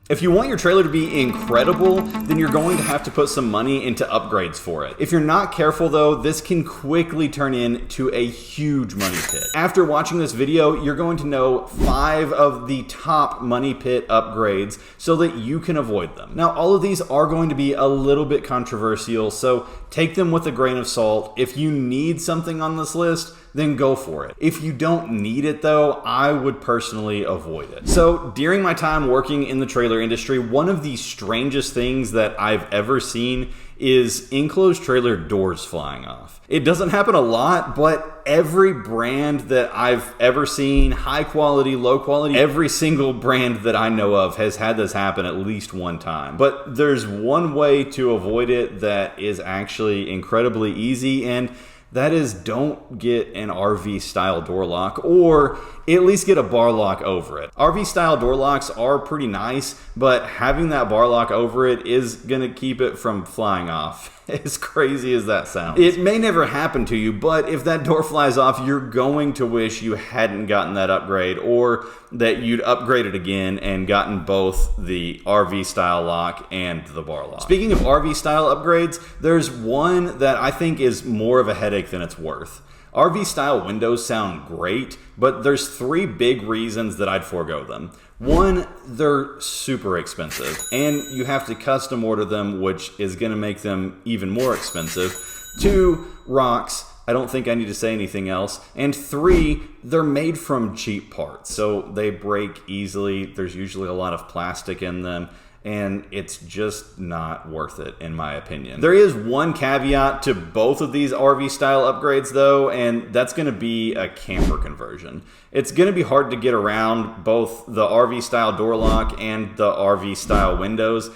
If you want your trailer to be incredible, then you're going to have to put some money into upgrades for it. If you're not careful though, this can quickly turn into a huge money pit. After watching this video, you're going to know 5 of the top money pit upgrades so that you can avoid them. Now, all of these are going to be a little bit controversial, so take them with a grain of salt. If you need something on this list, then go for it. If you don't need it though, I would personally avoid it. So during my time working in the trailer industry, one of the strangest things that I've ever seen is enclosed trailer doors flying off. It doesn't happen a lot, but every brand that I've ever seen, high quality, low quality, every single brand that I know of has had this happen at least one time. But there's one way to avoid it that is actually incredibly easy, and that is, don't get an RV style door lock, or at least get a bar lock over it. RV style door locks are pretty nice, but having that bar lock over it is gonna keep it from flying off. As crazy as that sounds. It may never happen to you, but if that door flies off, you're going to wish you hadn't gotten that upgrade, or that you'd upgraded again and gotten both the RV style lock and the bar lock. Speaking of RV style upgrades, there's one that I think is more of a headache than it's worth. RV style windows sound great, but there's 3 big reasons that I'd forego them. 1, they're super expensive, and you have to custom order them, which is gonna make them even more expensive. 2, rocks. I don't think I need to say anything else. And 3, they're made from cheap parts, so they break easily. There's usually a lot of plastic in them, and it's just not worth it, in my opinion. There is one caveat to both of these RV style upgrades though, and that's gonna be a camper conversion. It's gonna be hard to get around both the RV style door lock and the RV style windows,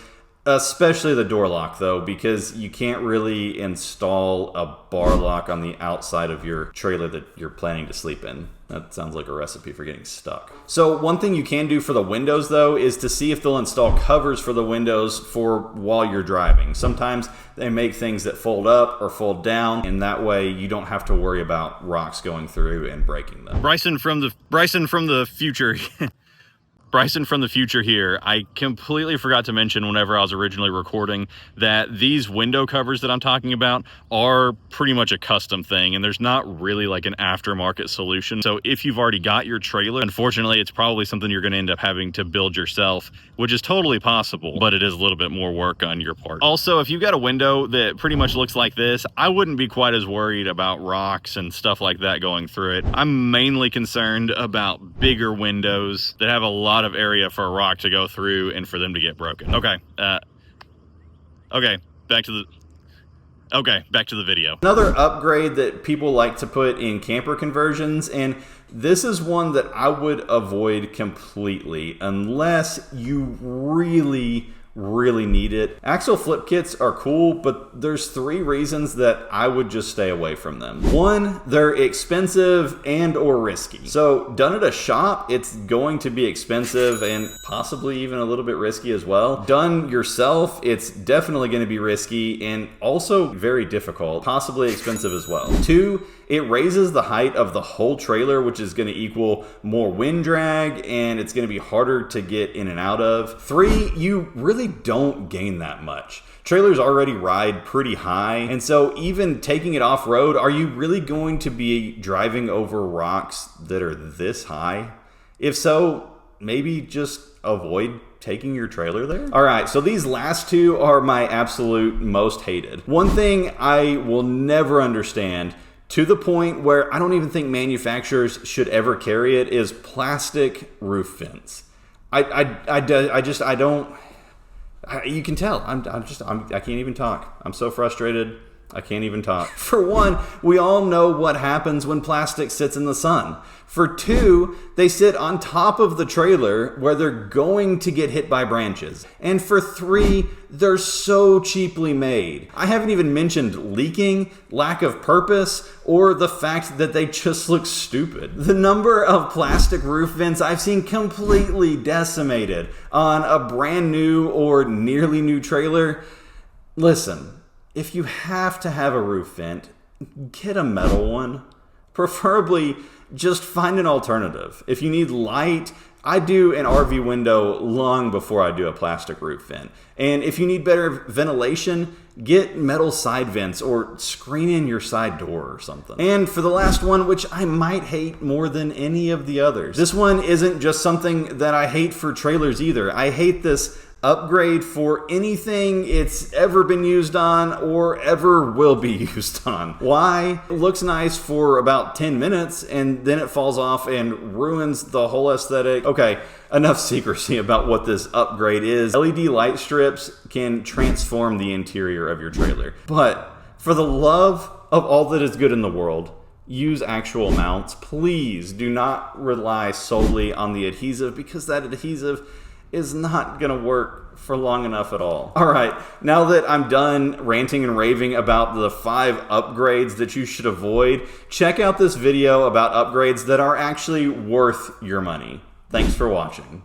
especially the door lock though, because you can't really install a bar lock on the outside of your trailer that you're planning to sleep in. That sounds like a recipe for getting stuck. So one thing you can do for the windows though is to see if they'll install covers for the windows for while you're driving. Sometimes they make things that fold up or fold down, and that way you don't have to worry about rocks going through and breaking them. Bryson from the future. Bryson from the future here. I completely forgot to mention whenever I was originally recording that these window covers that I'm talking about are pretty much a custom thing, and there's not really like an aftermarket solution. So if you've already got your trailer, unfortunately, it's probably something you're going to end up having to build yourself, which is totally possible, but it is a little bit more work on your part. Also, if you've got a window that pretty much looks like this, I wouldn't be quite as worried about rocks and stuff like that going through it. I'm mainly concerned about bigger windows that have a lot of area for a rock to go through and for them to get broken. Okay, back to the video. Another upgrade that people like to put in camper conversions, and this is one that I would avoid completely unless you really need it. Axle flip kits are cool, but there's 3 reasons that I would just stay away from them. 1, they're expensive and or risky. So done at a shop, it's going to be expensive and possibly even a little bit risky as well. Done yourself, it's definitely going to be risky and also very difficult, possibly expensive as well. 2, it raises the height of the whole trailer, which is going to equal more wind drag, and it's going to be harder to get in and out of. 3, you really don't gain that much. Trailers already ride pretty high, and so even taking it off-road, are you really going to be driving over rocks that are this high? If so, maybe just avoid taking your trailer there. All right, so these last 2 are my absolute most hated. One thing I will never understand, to the point where I don't even think manufacturers should ever carry it, is plastic roof vents. I don't. You can tell. I can't even talk. I'm so frustrated. I can't even talk. For one, we all know what happens when plastic sits in the sun. For 2, they sit on top of the trailer where they're going to get hit by branches. And for 3, they're so cheaply made. I haven't even mentioned leaking, lack of purpose, or the fact that they just look stupid. The number of plastic roof vents I've seen completely decimated on a brand new or nearly new trailer. Listen, if you have to have a roof vent, get a metal one. Preferably, just find an alternative. If you need light, I do an RV window long before I do a plastic roof vent. And if you need better ventilation, get metal side vents or screen in your side door or something. And for the last one, which I might hate more than any of the others, this one isn't just something that I hate for trailers either. I hate this upgrade for anything it's ever been used on or ever will be used on. Why? It looks nice for about 10 minutes and then it falls off and ruins the whole aesthetic. Okay, enough secrecy about what this upgrade is. LED light strips can transform the interior of your trailer. But for the love of all that is good in the world, use actual mounts. Please do not rely solely on the adhesive, because that adhesive is not gonna work for long enough at all. All right, now that I'm done ranting and raving about the 5 upgrades that you should avoid, check out this video about upgrades that are actually worth your money. Thanks for watching.